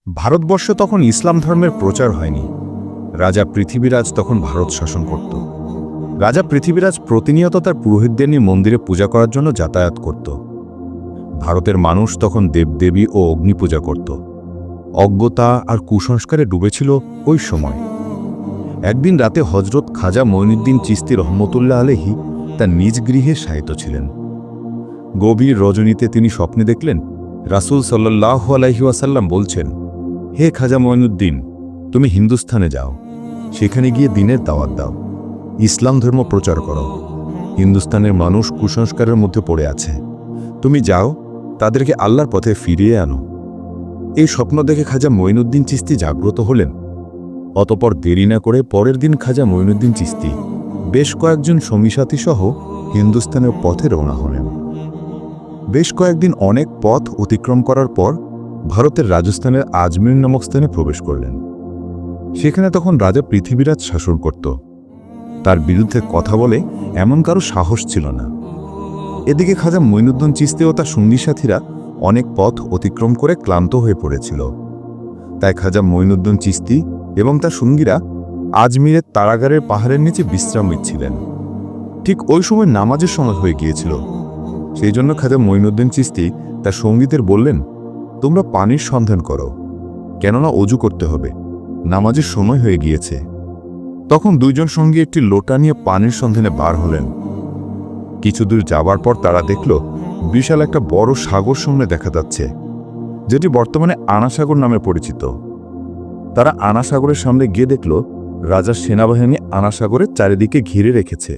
ভারতবর্ষে তখন ইসলাম ধর্মের প্রচার হয়নি। রাজা পৃথিবীরাজ তখন ভারত শাসন করত। রাজা পৃথিবীরাজ প্রতিনিয়ত তার পুরোহিতদের নিয়ে মন্দিরে পূজা করার জন্য যাতায়াত করত। ভারতের মানুষ তখন দেবদেবী ও অগ্নি পূজা করত। অজ্ঞতা আর কুসংস্কারে ডুবেছিল ওই সময়। একদিন রাতে হজরত খাজা মঈনুদ্দিন চিশতি রহমতুল্লাহ আলাইহি তার নিজ গৃহে শায়িত ছিলেন। গভীর রজনীতে তিনি স্বপ্নে দেখলেন রাসূল সাল্লাল্লাহু আলাইহি ওয়াসাল্লাম বলছেন, হে খাজা মঈনুদ্দিন, তুমি হিন্দুস্থানে যাও, সেখানে গিয়ে দ্বীনের দাওয়াত দাও, ইসলাম ধর্ম প্রচার করো। হিন্দুস্তানের মানুষ কুসংস্কারের মধ্যে পড়ে আছে, তুমি যাও, তাদেরকে আল্লাহর পথে ফিরিয়ে আনো। এই স্বপ্ন দেখে খাজা মঈনুদ্দিন চিশতি জাগ্রত হলেন। অতপর দেরি না করে পরের দিন খাজা মঈনুদ্দিন চিশতি বেশ কয়েকজন সঙ্গী সহ হিন্দুস্তানের পথে রওনা হলেন। বেশ কয়েকদিন অনেক পথ অতিক্রম করার পর ভারতের রাজস্থানের আজমির নামক স্থানে প্রবেশ করলেন। সেখানে তখন রাজা পৃথিবীরাজ শাসন করত। তার বিরুদ্ধে কথা বলে এমন কারো সাহস ছিল না। এদিকে খাজা মঈনুদ্দিন চিশতি ও তার সঙ্গী সাথীরা অনেক পথ অতিক্রম করে ক্লান্ত হয়ে পড়েছিল। তাই খাজা মঈনুদ্দিন চিশতি এবং তার সঙ্গীরা আজমিরের তারাগারের পাহাড়ের নিচে বিশ্রাম নিচ্ছিলেন। ঠিক ওই সময় নামাজের সময় হয়ে গিয়েছিল। সেই জন্য খাজা মঈনুদ্দিন চিশতি তার সঙ্গীদের বললেন, তোমরা পানির সন্ধান করো, কেননা অজু করতে হবে, নামাজের সময় হয়ে গিয়েছে। তখন দুইজন সঙ্গী একটি লোটা নিয়ে পানির সন্ধানে বার হলেন। কিছু দূর যাবার পর তারা দেখল বিশাল একটা বড় সাগর সামনে দেখা যাচ্ছে, যেটি বর্তমানে আনা সাগর নামে পরিচিত। তারা আনা সাগরের সামনে গিয়ে দেখল রাজার সেনাবাহিনী আনা সাগরের চারিদিকে ঘিরে রেখেছে।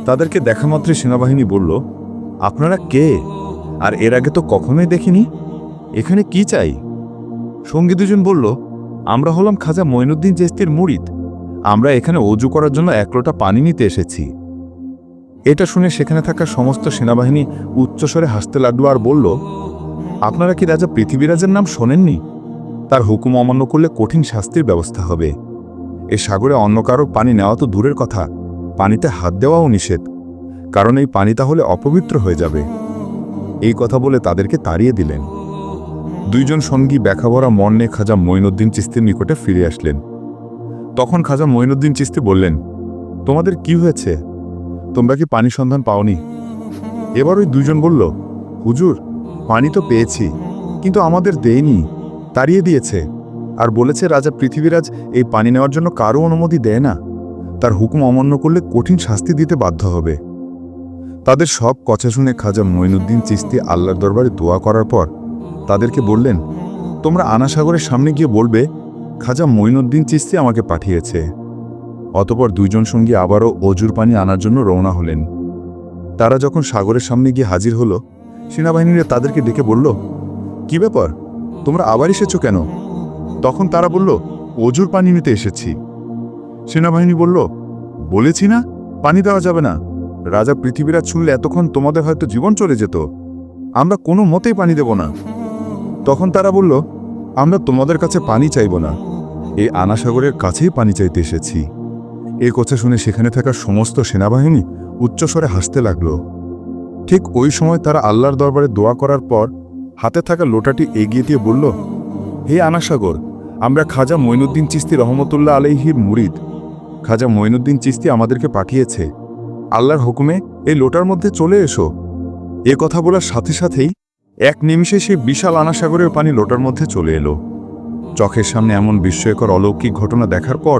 তাদেরকে দেখা মাত্রই সেনাবাহিনী বলল, আপনারা কে, আর এর আগে তো কখনোই দেখিনি, এখানে কি চাই? সঙ্গী দুজন বলল, আমরা হলাম খাজা মঈনুদ্দিন চিশতির মুরিদ, আমরা এখানে অজু করার জন্য এক লোটা পানি নিতে এসেছি। এটা শুনে সেখানে থাকা সমস্ত সেনাবাহিনী উচ্চস্বরে হাসতে লাগলো আর বলল, আপনারা কি রাজা পৃথিবীরাজের নাম শোনেননি? তার হুকুম অমান্য করলে কঠিন শাস্তির ব্যবস্থা হবে। এ সাগরে অন্য কারোর পানি নেওয়া তো দূরের কথা, পানিতে হাত দেওয়াও নিষেধ, কারণ এই পানি তাহলে অপবিত্র হয়ে যাবে। এই কথা বলে তাদেরকে তাড়িয়ে দিলেন। দুইজন সঙ্গী ব্যাখাভরা মন নিয়ে খাজা মঈনুদ্দিন চিশতির নিকটে ফিরে আসলেন। তখন খাজা মঈনুদ্দিন চিশতি বললেন, তোমাদের কি হয়েছে? তোমরা কি পানি সন্ধান পাওনি? এবার ওই দুইজন বলল, হুজুর, পানি তো পেয়েছি, কিন্তু আমাদের দেয়নি, তাড়িয়ে দিয়েছে, আর বলেছে রাজা পৃথিবীরাজ এই পানি নেওয়ার জন্য কারও অনুমতি দেয় না, তার হুকুম অমান্য করলে কঠিন শাস্তি দিতে বাধ্য হবে। তাদের সব কথা শুনে খাজা মঈনুদ্দিন চিশতি আল্লাহর দরবারে দোয়া করার পর তাদেরকে বললেন, তোমরা আনা সাগরের সামনে গিয়ে বলবে খাজা মঈনুদ্দিন চিশতি আমাকে পাঠিয়েছে। অতপর দুইজন সঙ্গী আবারও অজুর পানি আনার জন্য রওনা হলেন। তারা যখন সাগরের সামনে গিয়ে হাজির হলো, সেনাবাহিনীরা তাদেরকে ডেকে বলল, কি ব্যাপার, তোমরা আবার এসেছো কেন? তখন তারা বলল, অজুর পানি নিতে এসেছি। সেনাবাহিনী বলল, বলেছি না পানি দেওয়া যাবে না, রাজা পৃথিবীরাজ শুনলে এতক্ষণ তোমাদের হয়তো জীবন চলে যেত, আমরা কোনো মতেই পানি দেব না। তখন তারা বলল, আমরা তোমাদের কাছে পানি চাইব না, এই আনা সাগরের কাছেই পানি চাইতে এসেছি। এই কথা শুনে সেখানে থাকা সমস্ত সেনাবাহিনী উচ্চস্বরে হাসতে লাগল। ঠিক ওই সময় তারা আল্লাহর দরবারে দোয়া করার পর হাতে থাকা লোটাটি এগিয়ে দিয়ে বলল, হে আনা সাগর, আমরা খাজা মঈনুদ্দিন চিশতি রহমতুল্লাহ আলাইহির মুরিদ, খাজা মঈনুদ্দিন চিশতি আমাদেরকে পাঠিয়েছে, আল্লাহর হুকুমে এই লোটার মধ্যে চলে এসো। এ কথা বলার সাথে সাথেই এক নিমিষে সেই বিশাল আনা সাগরের পানি লোটার মধ্যে চলে এলো। চোখের সামনে এমন বিস্ময়কর অলৌকিক ঘটনা দেখার পর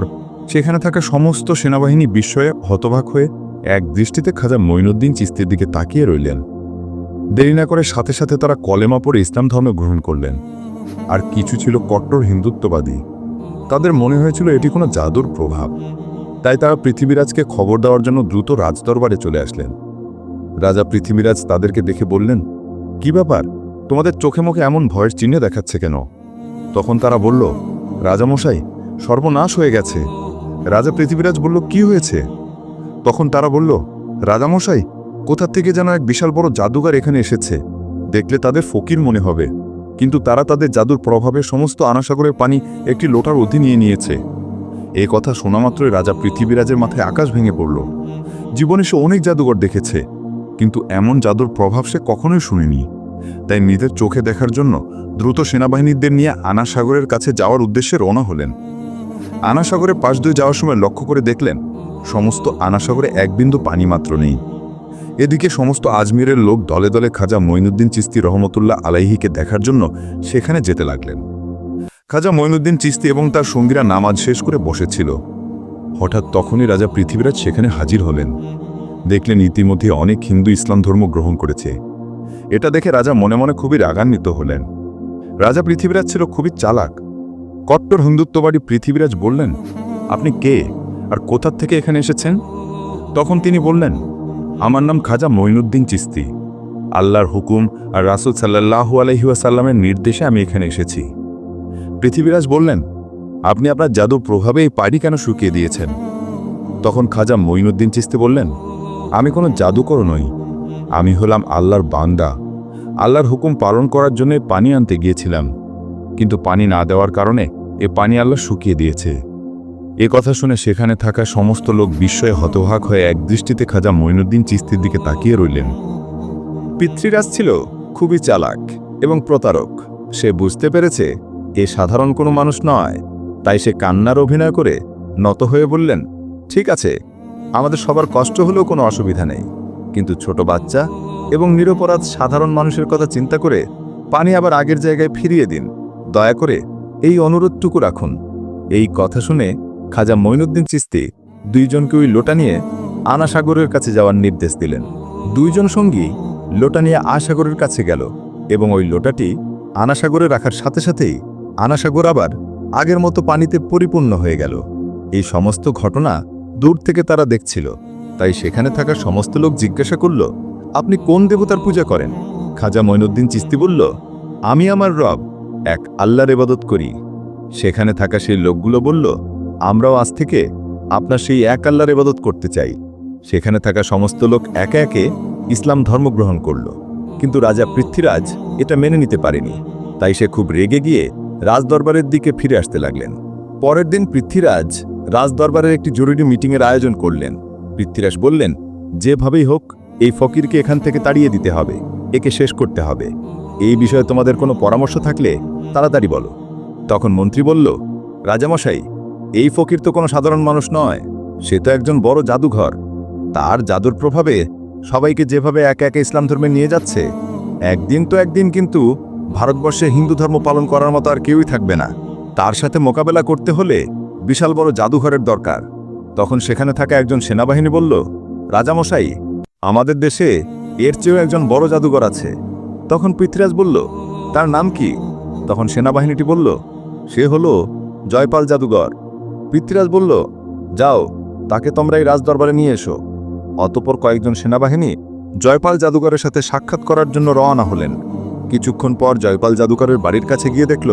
সেখানে থাকা সমস্ত সেনাবাহিনী বিস্ময়ে হতবাক হয়ে এক দৃষ্টিতে খাজা মঈনুদ্দিন চিশতির দিকে তাকিয়ে রইলেন। দেরি না করে সাথে সাথে তারা কলেমা পড়ে ইসলাম ধর্ম গ্রহণ করলেন। আর কিছু ছিল কট্টর হিন্দুত্ববাদী। তাদের মনে হয়েছিল এটি কোনো জাদুর প্রভাব। তাই তারা পৃথিবীরাজকে খবর দেওয়ার জন্য দ্রুত রাজদরবারে চলে আসলেন। রাজা পৃথিবীরাজ তাদেরকে দেখে বললেন, কি ব্যাপার, তোমাদের চোখে মুখে এমন ভয়ের চিহ্ন দেখাচ্ছে কেন? তখন তারা বলল, রাজামশাই, সর্বনাশ হয়ে গেছে। রাজা পৃথিবীরাজ বলল, কি হয়েছে? তখন তারা বলল, রাজামশাই, কোথা থেকে যেন এক বিশাল বড় জাদুঘর এখানে এসেছে, দেখলে তাদের ফকির মনে হবে, কিন্তু তারা তাদের জাদুর প্রভাবে সমস্ত আনা সাগরের পানি একটি লোটার অধি নিয়ে নিয়েছে। এই কথা শোনা মাত্রই রাজা পৃথিবীরাজের মাথায় আকাশ ভেঙে পড়ল। জীবনে সে অনেক জাদুঘর দেখেছে, কিন্তু এমন জাদুর প্রভাব সে কখনোই শুনেনি। তাই নিজের চোখে দেখার জন্য দ্রুত সেনাবাহিনীদের নিয়ে আনা সাগরের কাছে যাওয়ার উদ্দেশ্যে রওনা হলেন। আনা সাগরের পাশ দিয়ে যাওয়ার সময় লক্ষ্য করে দেখলেন সমস্ত আনা সাগরে এক বিন্দু পানি মাত্র নেই। এদিকে সমস্ত আজমিরের লোক দলে দলে খাজা মঈনুদ্দিন চিশতি রহমতুল্লাহ আলাইহিকে দেখার জন্য সেখানে যেতে লাগলেন। খাজা মঈনুদ্দিন চিশতি এবং তার সঙ্গীরা নামাজ শেষ করে বসেছিল। হঠাৎ তখনই রাজা পৃথিবীরাজ সেখানে হাজির হলেন। দেখলেন ইতিমধ্যে অনেক হিন্দু ইসলাম ধর্ম গ্রহণ করেছে। এটা দেখে রাজা মনে মনে খুবই রাগান্বিত হলেন। রাজা পৃথিবীরাজ ছিল খুবই চালাক। কট্টর হিন্দুত্ববাদী পৃথিবীরাজ বললেন, আপনি কে আর কোথা থেকে এখানে এসেছেন? তখন তিনি বললেন, আমার নাম খাজা মঈনুদ্দিন চিশতি। আল্লাহর হুকুম আর রাসূল সাল্লাল্লাহু আলাইহি ওয়াসাল্লামের নির্দেশে আমি এখানে এসেছি। পৃথিবীরাজ বললেন, আপনি আপনার জাদুর প্রভাবে এই পানি কেন শুকিয়ে দিয়েছেন? তখন খাজা মঈনুদ্দিন চিশতি বললেন, আমি কোনো জাদুকর নই, আমি হলাম আল্লাহর বান্দা। আল্লাহর হুকুম পালন করার জন্য পানি আনতে গিয়েছিলাম, কিন্তু পানি না দেওয়ার কারণে এ পানি আল্লাহ শুকিয়ে দিয়েছে। এ কথা শুনে সেখানে থাকা সমস্ত লোক বিস্ময়ে হতবাক হয়ে একদৃষ্টিতে খাজা মঈনুদ্দিন চিশতির দিকে তাকিয়ে রইলেন। পৃথ্বীরাজ ছিল খুবই চালাক এবং প্রতারক। সে বুঝতে পেরেছে এ সাধারণ কোনো মানুষ নয়, তাই সে কান্নার অভিনয় করে নত হয়ে বললেন, ঠিক আছে, আমাদের সবার কষ্ট হলেও কোনো অসুবিধা নেই, কিন্তু ছোট বাচ্চা এবং নিরপরাধ সাধারণ মানুষের কথা চিন্তা করে পানি আবার আগের জায়গায় ফিরিয়ে দিন, দয়া করে এই অনুরোধটুকু রাখুন। এই কথা শুনে খাজা মঈনুদ্দিন চিশতি দুইজনকে ওই লোটা নিয়ে আনা সাগরের কাছে যাওয়ার নির্দেশ দিলেন। দুইজন সঙ্গী লোটা নিয়ে সাগরের কাছে গেল এবং ওই লোটাটি আনা সাগরে রাখার সাথে সাথেই আনা সাগর আবার আগের মতো পানিতে পরিপূর্ণ হয়ে গেল। এই সমস্ত ঘটনা দূর থেকে তারা দেখছিল, তাই সেখানে থাকা সমস্ত লোক জিজ্ঞাসা করল, আপনি কোন দেবতার পূজা করেন? খাজা মঈনুদ্দিন চিশতি বলল, আমি আমার রব এক আল্লাহর ইবাদত করি। সেখানে থাকা সেই লোকগুলো বলল, আমরাও আজ থেকে আপনার সেই এক আল্লাহর ইবাদত করতে চাই। সেখানে থাকা সমস্ত লোক একে একে ইসলাম ধর্ম গ্রহণ করল, কিন্তু রাজা পৃথ্বীরাজ এটা মেনে নিতে পারেনি। তাই সে খুব রেগে গিয়ে রাজদরবারের দিকে ফিরে আসতে লাগলেন। পরের দিন পৃথ্বীরাজ রাজদরবারের একটি জরুরি মিটিংয়ের আয়োজন করলেন। পৃথ্বীরাজ বললেন, যেভাবেই হোক এই ফকিরকে এখান থেকে তাড়িয়ে দিতে হবে, একে শেষ করতে হবে। এই বিষয়ে তোমাদের কোনো পরামর্শ থাকলে তাড়াতাড়ি বলো। তখন মন্ত্রী বলল, রাজামশাই, এই ফকির তো কোনো সাধারণ মানুষ নয়, সে তো একজন বড় জাদুঘর। তার জাদুর প্রভাবে সবাইকে যেভাবে একে একে ইসলাম ধর্মে নিয়ে যাচ্ছে, একদিন কিন্তু ভারতবর্ষে হিন্দু ধর্ম পালন করার মতো আর কেউই থাকবে না। তার সাথে মোকাবেলা করতে হলে বিশাল বড় জাদুঘরের দরকার। তখন সেখানে থাকা একজন সেনাবাহিনী বলল, রাজামশাই, আমাদের দেশে এর চেয়েও একজন বড় জাদুঘর আছে। তখন পৃথ্বীরাজ বলল, তার নাম কি? তখন সেনাবাহিনীটি বলল, সে হলো জয়পাল জাদুঘর। পৃথ্বীরাজ বলল, যাও, তাকে তোমরা এই রাজদরবারে নিয়ে এসো। অতঃপর কয়েকজন সেনাবাহিনী জয়পাল জাদুঘরের সাথে সাক্ষাৎ করার জন্য রওনা হলেন। কিছুক্ষণ পর জয়পাল জাদুঘরের বাড়ির কাছে গিয়ে দেখল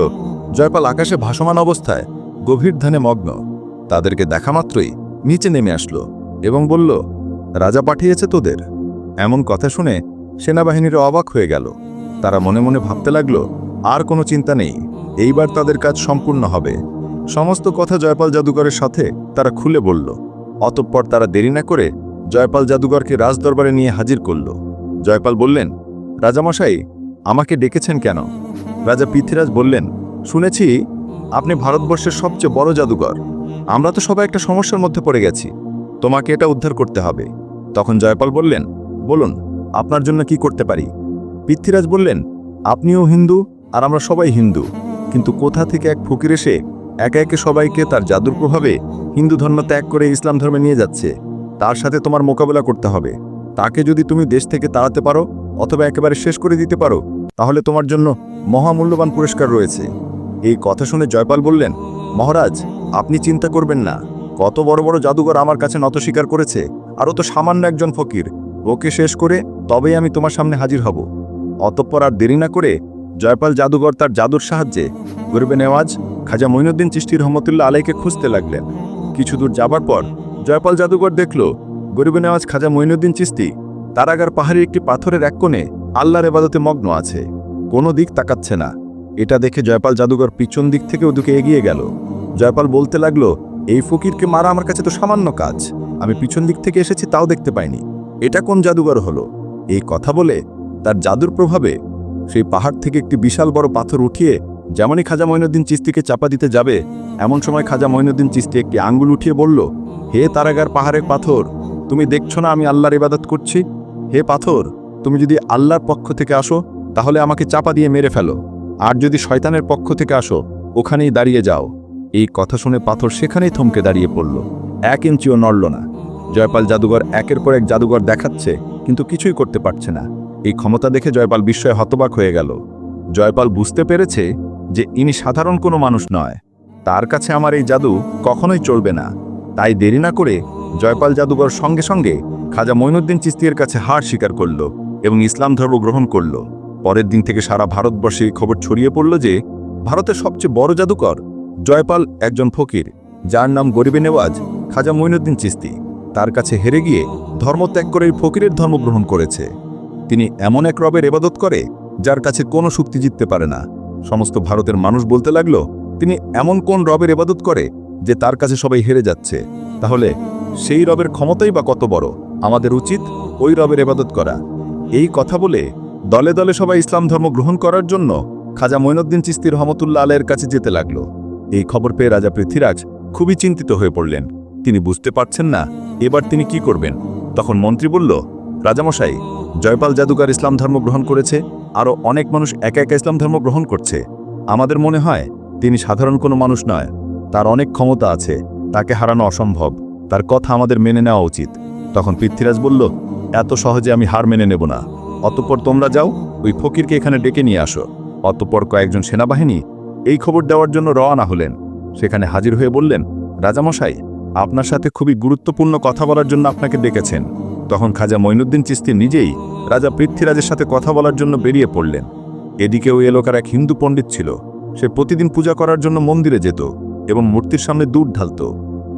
জয়পাল আকাশে ভাসমান অবস্থায় গভীর ধ্যানে মগ্ন। তাদেরকে দেখা মাত্রই নিচে নেমে আসলো এবং বলল, রাজা পাঠিয়েছে তোদের। এমন কথা শুনে সেনাবাহিনীরা অবাক হয়ে গেল। তারা মনে মনে ভাবতে লাগলো, আর কোনো চিন্তা নেই, এইবার তাদের কাজ সম্পূর্ণ হবে। সমস্ত কথা জয়পাল জাদুঘরের সাথে তারা খুলে বলল। অতঃপর তারা দেরি না করে জয়পাল জাদুঘরকে রাজদরবারে নিয়ে হাজির করল। জয়পাল বললেন, রাজামশাই, আমাকে ডেকেছেন কেন? রাজা পৃথ্বীরাজ বললেন, শুনেছি আপনি ভারতবর্ষের সবচেয়ে বড় জাদুঘর। আমরা তো সবাই একটা সমস্যার মধ্যে পড়ে গেছি, তোমাকে এটা উদ্ধার করতে হবে। তখন জয়পাল বললেন, বলুন, আপনার জন্য কি করতে পারি? পৃথ্বীরাজ বললেন, আপনিও হিন্দু আর আমরা সবাই হিন্দু, কিন্তু কোথা থেকে এক ফকির এসে একে একে সবাইকে তার জাদুর প্রভাবে হিন্দু ধর্ম ত্যাগ করে ইসলাম ধর্মে নিয়ে যাচ্ছে। তার সাথে তোমার মোকাবেলা করতে হবে। তাকে যদি তুমি দেশ থেকে তাড়াতে পারো অথবা একেবারে শেষ করে দিতে পারো, তাহলে তোমার জন্য মহামূল্যবান পুরস্কার রয়েছে। এই কথা শুনে জয়পাল বললেন, মহারাজ, আপনি চিন্তা করবেন না। কত বড় বড় জাদুঘর আমার কাছে নত স্বীকার করেছে, আরও তো সামান্য একজন ফকির। ওকে শেষ করে তবেই আমি তোমার সামনে হাজির হব। অতঃপর আর দেরি না করে জয়পাল জাদুঘর তার জাদুর সাহায্যে গরিবে নেওয়াজ খাজা মঈনুদ্দিন চিশতি রহমতুল্লাহ আলাইকে খুঁজতে লাগলেন। কিছু দূর যাবার পর জয়পাল জাদুঘর দেখল গরিবে নেওয়াজ খাজা মঈনুদ্দিন চিশতি তারাগার পাহাড়ের একটি পাথরের এক কোণে আল্লাহর ইবাদতে মগ্ন আছে, কোনো দিক তাকাচ্ছে না। এটা দেখে জয়পাল জাদুঘর পিছন দিক থেকে ওদিকে এগিয়ে গেল। জয়পাল বলতে লাগলো, এই ফকিরকে মারা আমার কাছে তো সামান্য কাজ, আমি পিছন দিক থেকে এসেছি তাও দেখতে পাইনি, এটা কোন জাদুঘর হলো? এই কথা বলে তার জাদুর প্রভাবে সেই পাহাড় থেকে একটি বিশাল বড় পাথর উঠিয়ে যেমনই খাজা মঈনুদ্দিন চিশতিকে চাপা দিতে যাবে, এমন সময় খাজা মঈনুদ্দিন চিশতি একটি আঙ্গুল উঠিয়ে বলল, হে তারাগার পাহাড়ের পাথর, তুমি দেখছো না আমি আল্লাহর ইবাদত করছি? হে পাথর, তুমি যদি আল্লাহর পক্ষ থেকে আসো তাহলে আমাকে চাপা দিয়ে মেরে ফেলো, আর যদি শয়তানের পক্ষ থেকে আসো ওখানেই দাঁড়িয়ে যাও। এই কথা শুনে পাথর সেখানেই থমকে দাঁড়িয়ে পড়ল, 1 ইঞ্চিও নড়ল না। জয়পাল জাদুঘর একের পর এক জাদুঘর দেখাচ্ছে, কিন্তু কিছুই করতে পারছে না। এই ক্ষমতা দেখে জয়পাল বিস্ময়ে হতবাক হয়ে গেল। জয়পাল বুঝতে পেরেছে যে ইনি সাধারণ কোনো মানুষ নয়, তার কাছে আমার এই জাদু কখনোই চলবে না। তাই দেরি না করে জয়পাল জাদুঘর সঙ্গে সঙ্গে খাজা মঈনুদ্দিন চিশতির কাছে হার স্বীকার করল এবং ইসলাম ধর্ম গ্রহণ করল। পরের দিন থেকে সারা ভারতবর্ষে এই খবর ছড়িয়ে পড়ল যে ভারতের সবচেয়ে বড় জাদুকর জয়পাল একজন ফকির, যার নাম গরিবে নেওয়াজ খাজা মঈনুদ্দিন চিশতি। তার কাছে হেরে গিয়ে ধর্মত্যাগ করে ফকিরের ধর্ম গ্রহণ করেছে। তিনি এমন এক রবের ইবাদত করে যার কাছে কোনো শক্তি জিততে পারে না। সমস্ত ভারতের মানুষ বলতে লাগলো, তিনি এমন কোন রবের ইবাদত করে যে তার কাছে সবাই হেরে যাচ্ছে? তাহলে সেই রবের ক্ষমতাই বা কত বড়? আমাদের উচিত ওই রবের ইবাদত করা। এই কথা বলে দলে দলে সবাই ইসলাম ধর্ম গ্রহণ করার জন্য খাজা মঈনুদ্দিন চিশতি রহমতুল্লাহ আলাইহির কাছে যেতে লাগলো। এই খবর পেয়ে রাজা পৃথ্বীরাজ খুবই চিন্তিত হয়ে পড়লেন। তিনি বুঝতে পারছেন না এবার তিনি কি করবেন। তখন মন্ত্রী বলল, রাজামশাই, জয়পাল জাদুকর ইসলাম ধর্ম গ্রহণ করেছে, আরও অনেক মানুষ একা একা ইসলাম ধর্ম গ্রহণ করছে। আমাদের মনে হয় তিনি সাধারণ কোনো মানুষ নয়, তার অনেক ক্ষমতা আছে, তাকে হারানো অসম্ভব, তার কথা আমাদের মেনে নেওয়া উচিত। তখন পৃথ্বীরাজ বলল, এত সহজে আমি হার মেনে নেব না। অতঃপর তোমরা যাও, ওই ফকিরকে এখানে ডেকে নিয়ে আসো। অতঃপর কয়েকজন সেনাবাহিনী এই খবর দেওয়ার জন্য রওনা হলেন। সেখানে হাজির হয়ে বললেন, রাজামশাই, আপনার সাথে খুবই গুরুত্বপূর্ণ কথা বলার জন্য আপনাকে ডেকেছেন। তখন খাজা মঈনুদ্দিন চিশতি নিজেই রাজা পৃথ্বীরাজের সাথে কথা বলার জন্য বেরিয়ে পড়লেন। এদিকে ওই এলাকার এক হিন্দু পণ্ডিত ছিল। সে প্রতিদিন পূজা করার জন্য মন্দিরে যেত এবং মূর্তির সামনে দুধ ঢালত।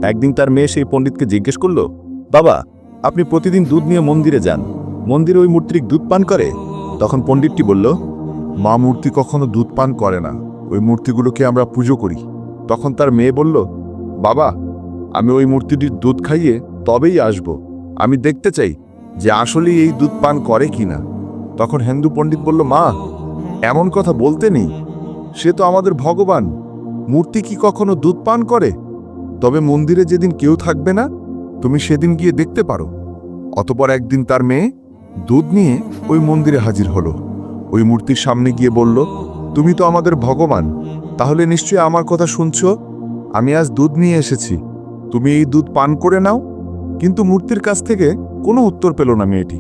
একদিন তার মেয়ে সেই পণ্ডিতকে জিজ্ঞেস করল, বাবা, আপনি প্রতিদিন দুধ নিয়ে মন্দিরে যান, মন্দিরে ওই মূর্তি দুধ পান করে? তখন পণ্ডিতটি বলল, মা মূর্তি কখনো দুধ পান করে না, ওই মূর্তিগুলোকে আমরা পুজো করি। তখন তার মেয়ে বলল, বাবা, আমি ওই মূর্তিটির দুধ খাইয়ে তবেই আসব। আমি দেখতে চাই যে আসলেই এই দুধ পান করে কিনা। তখন হিন্দু পণ্ডিত বলল, মা, এমন কথা বলতে নেই, সে তো আমাদের ভগবান। মূর্তি কি কখনো দুধ পান করে? তবে মন্দিরে যেদিন কেউ থাকবে না, তুমি সেদিন গিয়ে দেখতে পারো। অতপর একদিন তার মেয়ে দুধ নিয়ে ওই মন্দিরে হাজির হলো। ওই মূর্তির সামনে গিয়ে বলল, তুমি তো আমাদের ভগবান, তাহলে নিশ্চয়ই আমার কথা শুনছ। আমি আজ দুধ নিয়ে এসেছি, তুমি এই দুধ পান করে নাও। কিন্তু মূর্তির কাছ থেকে কোনো উত্তর পেল না মেয়েটি।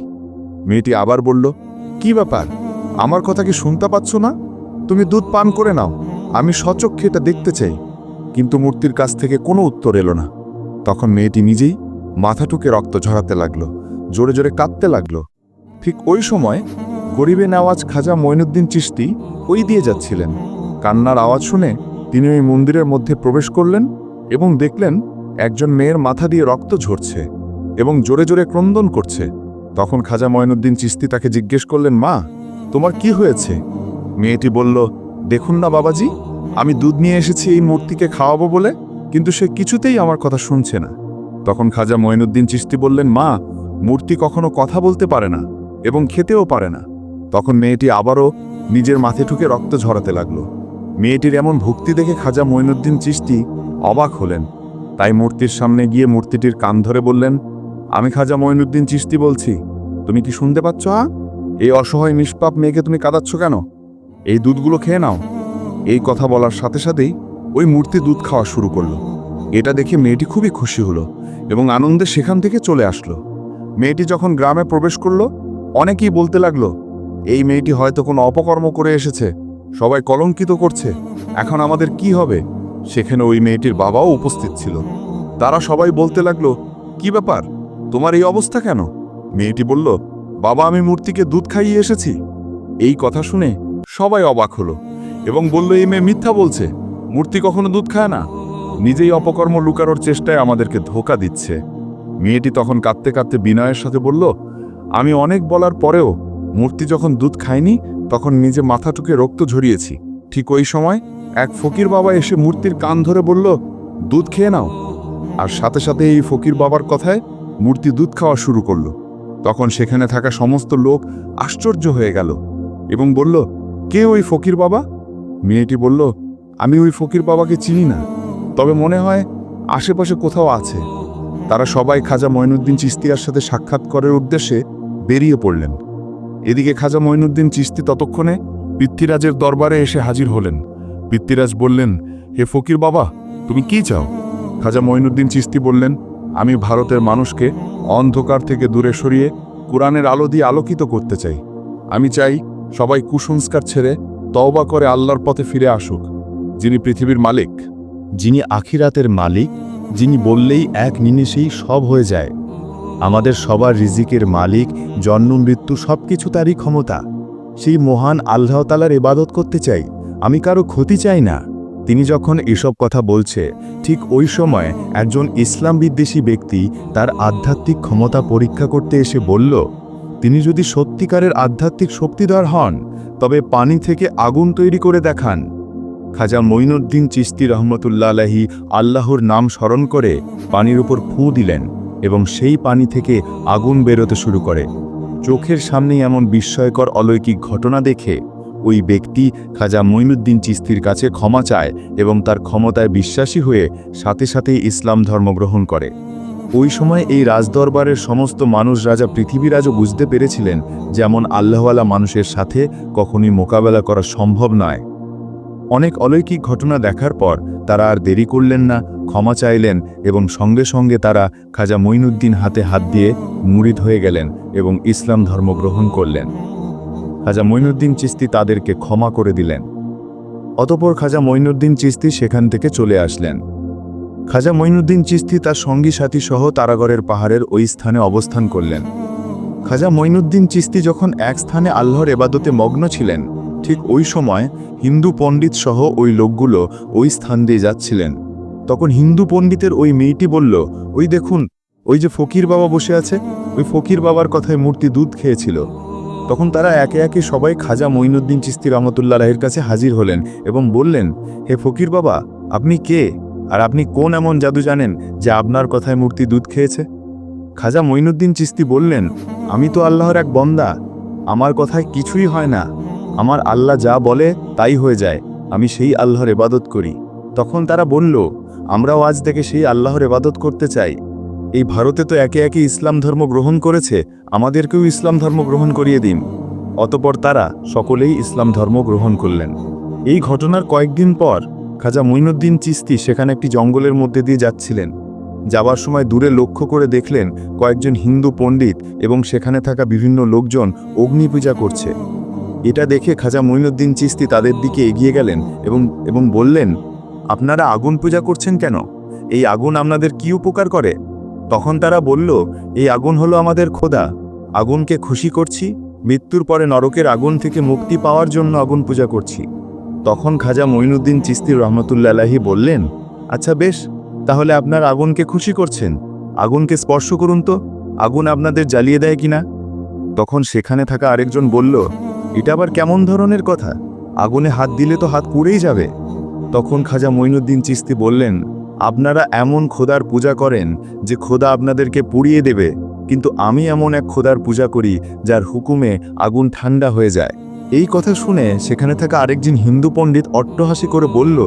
মেয়েটি আবার বলল, কি ব্যাপার, আমার কথা কি শুনতে পাচ্ছ না? তুমি দুধ পান করে নাও, আমি সচক্ষে এটা দেখতে চাই। কিন্তু মূর্তির কাছ থেকে কোনো উত্তর এলো না। তখন মেয়েটি নিজেই মাথা ঠুকে রক্ত ঝরাতে লাগলো, জোরে জোরে কাঁদতে লাগলো। ঠিক ওই সময় গরিবে নেওয়াজ খাজা মঈনুদ্দিন চিশতি ওই দিয়ে যাচ্ছিলেন। কান্নার আওয়াজ শুনে তিনি ওই মন্দিরের মধ্যে প্রবেশ করলেন এবং দেখলেন একজন মেয়ের মাথা দিয়ে রক্ত ঝরছে এবং জোরে জোরে ক্রন্দন করছে। তখন খাজা মঈনুদ্দিন চিশতি তাকে জিজ্ঞেস করলেন, মা, তোমার কি হয়েছে? মেয়েটি বলল, দেখুন না বাবাজি, আমি দুধ নিয়ে এসেছি এই মূর্তিকে খাওয়াবো বলে, কিন্তু সে কিছুতেই আমার কথা শুনছে না। তখন খাজা মঈনুদ্দিন চিশতি বললেন, মা, মূর্তি কখনো কথা বলতে পারে না এবং খেতেও পারে না। তখন মেয়েটি আবারও নিজের মাথে ঠুকে রক্ত ঝরাতে লাগলো। মেয়েটির এমন ভক্তি দেখে খাজা মঈনুদ্দিন চিশতি অবাক হলেন। তাই মূর্তির সামনে গিয়ে মূর্তিটির কান ধরে বললেন, আমি খাজা মঈনুদ্দিন চিশতি বলছি, তুমি কি শুনতে পাচ্ছ? এই অসহায় নিষ্পাপ মেয়েকে তুমি কাঁদাচ্ছ কেন? এই দুধগুলো খেয়ে নাও। এই কথা বলার সাথে সাথেই ওই মূর্তি দুধ খাওয়া শুরু করলো। এটা দেখে মেয়েটি খুবই খুশি হলো এবং আনন্দে সেখান থেকে চলে আসলো। মেয়েটি যখন গ্রামে প্রবেশ করলো, অনেকেই বলতে লাগলো, এই মেয়েটি হয়তো কোনো অপকর্ম করে এসেছে, সবাই কলঙ্কিত করছে, এখন আমাদের কি হবে? সেখানে ওই মেয়েটির বাবাও উপস্থিত ছিল। তারা সবাই বলতে লাগলো, কি ব্যাপার, তোমার এই অবস্থা কেন? মেয়েটি বলল, বাবা, আমি মূর্তিকে দুধ খাইয়ে এসেছি। এই কথা শুনে সবাই অবাক হলো এবং বলল, এই মেয়ে মিথ্যা বলছে, মূর্তি কখনো দুধ খায় না, নিজেই অপকর্ম লুকানোর চেষ্টায় আমাদেরকে ধোঁকা দিচ্ছে। মেয়েটি তখন কাঁদতে কাঁদতে বিনয়ের সাথে বলল, আমি অনেক বলার পরেও মূর্তি যখন দুধ খায়নি তখন নিজে মাথা ঠুকে রক্ত ঝরিয়েছি। ঠিক ওই সময় এক ফকির বাবা এসে মূর্তির কান ধরে বলল, দুধ খেয়ে নাও। আর সাথে সাথে এই ফকির বাবার কথায় মূর্তি দুধ খাওয়া শুরু করলো। তখন সেখানে থাকা সমস্ত লোক আশ্চর্য হয়ে গেল এবং বলল, কে ওই ফকির বাবা? মেয়েটি বলল, আমি ওই ফকির বাবাকে চিনি না, তবে মনে হয় আশেপাশে কোথাও আছে। তারা সবাই খাজা মঈনুদ্দিন চিশতিয়ার সাথে সাক্ষাৎ করার উদ্দেশ্যে বেরিয়ে পড়লেন। এদিকে খাজা মঈনুদ্দিন চিশতি ততক্ষণে পৃথ্বীরাজের দরবারে এসে হাজির হলেন। পৃথ্বীরাজ বললেন, হে ফকির বাবা, তুমি কি চাও? খাজা মঈনুদ্দিন চিশতি বললেন, আমি ভারতের মানুষকে অন্ধকার থেকে দূরে সরিয়ে কোরআনের আলো দিয়ে আলোকিত করতে চাই। আমি চাই সবাই কুসংস্কার ছেড়ে তওবা করে আল্লাহর পথে ফিরে আসুক, যিনি পৃথিবীর মালিক, যিনি আখিরাতের মালিক, যিনি বললেই এক নিমেষেই সব হয়ে যায়। আমাদের সবার রিজিকের মালিক, জন্ম মৃত্যু সবকিছু তারই ক্ষমতা। সেই মহান আল্লাহ তাআলার ইবাদত করতে চাই, আমি কারো ক্ষতি চাই না। তিনি যখন এসব কথা বলছে, ঠিক ওই সময় একজন ইসলাম বিদ্বেষী ব্যক্তি তার আধ্যাত্মিক ক্ষমতা পরীক্ষা করতে এসে বলল, তিনি যদি সত্যিকারের আধ্যাত্মিক শক্তিধর হন, তবে পানি থেকে আগুন তৈরি করে দেখান। খাজা মঈনুদ্দিন চিশতি রহমতুল্লাহ আলাইহি আল্লাহর নাম স্মরণ করে পানির উপর ফু দিলেন এবং সেই পানি থেকে আগুন বেরোতে শুরু করে। চোখের সামনেই এমন বিস্ময়কর অলৌকিক ঘটনা দেখে ওই ব্যক্তি খাজা মঈনুদ্দিন চিশতির কাছে ক্ষমা চায় এবং তার ক্ষমতায় বিশ্বাসী হয়ে সাথে সাথেই ইসলাম ধর্ম গ্রহণ করে। ওই সময় এই রাজদরবারের সমস্ত মানুষ রাজা পৃথিবীরাজও বুঝতে পেরেছিলেন যেমন আল্লাহওয়ালা মানুষের সাথে কখনোই মোকাবেলা করা সম্ভব নয়। অনেক অলৌকিক ঘটনা দেখার পর তারা আর দেরি করলেন না, ক্ষমা চাইলেন এবং সঙ্গে সঙ্গে তারা খাজা মঈনুদ্দিন হাতে হাত দিয়ে মুরিদ হয়ে গেলেন এবং ইসলাম ধর্ম গ্রহণ করলেন। খাজা মঈনুদ্দিন চিশতি তাদেরকে ক্ষমা করে দিলেন। অতঃপর খাজা মঈনুদ্দিন চিশতি সেখান থেকে চলে আসলেন। খাজা মঈনুদ্দিন চিশতি তার সঙ্গী সাথী সহ তারাগড়ের পাহাড়ের ওই স্থানে অবস্থান করলেন। খাজা মঈনুদ্দিন চিশতি যখন এক স্থানে আল্লাহর ইবাদতে মগ্ন ছিলেন, ঠিক ওই সময় হিন্দু পণ্ডিত সহ ওই লোকগুলো ওই স্থান দিয়ে যাচ্ছিলেন। তখন হিন্দু পণ্ডিতের ওই মেয়েটি বলল, ওই দেখুন, ওই যে ফকির বাবা বসে আছে, ওই ফকির বাবার কথায় মূর্তি দুধ খেয়েছিল। তখন তারা একে একে সবাই খাজা মঈনুদ্দিন চিশতি রহমতুল্লাহ আলাইহির কাছে হাজির হলেন এবং বললেন, হে ফকির বাবা, আপনি কে আর আপনি কোন এমন জাদু জানেন যে আপনার কথায় মূর্তি দুধ খেয়েছে? খাজা মঈনুদ্দিন চিশতি বললেন, আমি তো আল্লাহর এক বন্দা, আমার কথায় কিছুই হয় না, আমার আল্লাহ যা বলে তাই হয়ে যায়, আমি সেই আল্লাহর ইবাদত করি। তখন তারা বলল, আমরাও আজ থেকে সেই আল্লাহর ইবাদত করতে চাই। এই ভারতে তো একে একে ইসলাম ধর্ম গ্রহণ করেছে, আমাদেরকেও ইসলাম ধর্ম গ্রহণ করিয়ে দিন। অতঃপর তারা সকলেই ইসলাম ধর্ম গ্রহণ করলেন। এই ঘটনার কয়েকদিন পর খাজা মঈনুদ্দিন চিশতি সেখানে একটি জঙ্গলের মধ্যে দিয়ে যাচ্ছিলেন। যাবার সময় দূরে লক্ষ্য করে দেখলেন কয়েকজন হিন্দু পণ্ডিত এবং সেখানে থাকা বিভিন্ন লোকজন অগ্নি পূজা করছে। এটা দেখে খাজা মঈনুদ্দিন চিশতি তাদের দিকে এগিয়ে গেলেন এবং বললেন, আপনারা আগুন পূজা করছেন কেন? এই আগুন আপনাদের কি উপকার করে? তখন তারা বলল, এই আগুন হলো আমাদের খোদা, আগুনকে খুশি করছি, মৃত্যুর পরে নরকের আগুন থেকে মুক্তি পাওয়ার জন্য আগুন পূজা করছি। তখন খাজা মঈনুদ্দিন চিশতি রহমতুল্লাহ আলাইহি বললেন, আচ্ছা বেশ, তাহলে আপনার আগুনকে খুশি করছেন, আগুনকে স্পর্শ করুন তো, আগুন আপনাদের জ্বালিয়ে দেয় কিনা। তখন সেখানে থাকা আরেকজন বলল, এটা আবার কেমন ধরনের কথা? আগুনে হাত দিলে তো হাত পুড়েই যাবে। তখন খাজা মঈনুদ্দিন চিশতি বললেন, আপনারা এমন খোদার পূজা করেন যে খোদা আপনাদেরকে পুড়িয়ে দেবে, কিন্তু আমি এমন এক খোদার পূজা করি যার হুকুমে আগুন ঠান্ডা হয়ে যায়। এই কথা শুনে সেখানে থাকা আরেকজন হিন্দু পণ্ডিত অট্টহাসি করে বলল,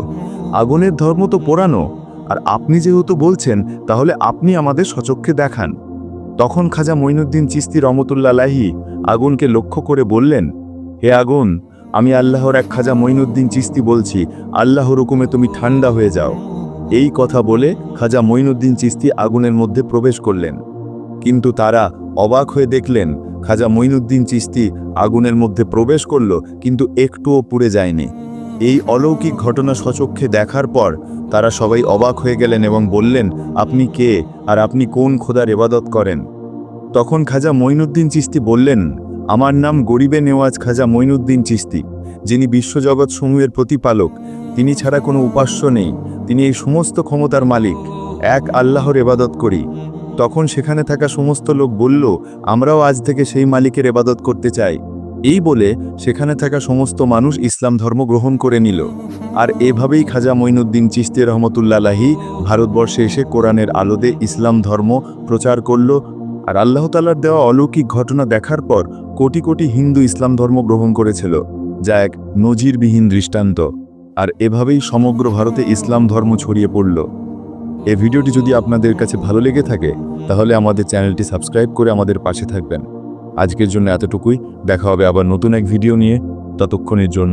আগুনের ধর্ম তো পোড়ানো, আর আপনি যেহেতু বলছেন তাহলে আপনি আমাদের সচক্ষে দেখান। তখন খাজা মঈনুদ্দিন চিশতি রহমতুল্লাহ আলাইহি আগুনকে লক্ষ্য করে বললেন, হে আগুন, আমি আল্লাহর এক খাজা মঈনুদ্দিন চিশতি বলছি, আল্লাহর হুকুমে তুমি ঠান্ডা হয়ে যাও। এই কথা বলে খাজা মঈনুদ্দিন চিশতি আগুনের মধ্যে প্রবেশ করলেন। কিন্তু তারা অবাক হয়ে দেখলেন খাজা মঈনুদ্দিন চিশতি আগুনের মধ্যে প্রবেশ করল, কিন্তু একটুও পুড়ে যায়নি। এই অলৌকিক ঘটনা সচক্ষে দেখার পর তারা সবাই অবাক হয়ে গেলেন এবং বললেন, আপনি কে আর আপনি কোন খোদার ইবাদত করেন? তখন খাজা মঈনুদ্দিন চিশতি বললেন, আমার নাম গরিবে নেওয়াজ খাজা মঈনুদ্দিন চিশতি, যিনি বিশ্বজগৎ সমূহের প্রতিপালক, তিনি ছাড়া কোনো উপাস্য নেই, তিনি এই সমস্ত ক্ষমতার মালিক, এক আল্লাহর ইবাদত করি। তখন সেখানে থাকা সমস্ত লোক বলল, আমরাও আজ থেকে সেই মালিকের ইবাদত করতে চাই। এই বলে সেখানে থাকা সমস্ত মানুষ ইসলাম ধর্ম গ্রহণ করে নিল। আর এভাবেই খাজা মঈনুদ্দিন চিশতি রহমতুল্লাহ আলাইহি ভারতবর্ষে এসে কোরআনের আলোতে ইসলাম ধর্ম প্রচার করল। আর আল্লাহ তাআলার দেওয়া অলৌকিক ঘটনা দেখার পর কোটি কোটি হিন্দু ইসলাম ধর্ম গ্রহণ করেছিল। যা এক নজিরবিহীন দৃষ্টান্ত। আর এভাবেই সমগ্র ভারতে ইসলাম ধর্ম ছড়িয়ে পড়ল। এই ভিডিওটি যদি আপনাদের কাছে ভালো লেগে থাকে তাহলে আমাদের চ্যানেলটি সাবস্ক্রাইব করে আমাদের পাশে থাকবেন। আজকের জন্য এতটুকুই। দেখা হবে আবার নতুন এক ভিডিও নিয়ে। ততক্ষণের জন্য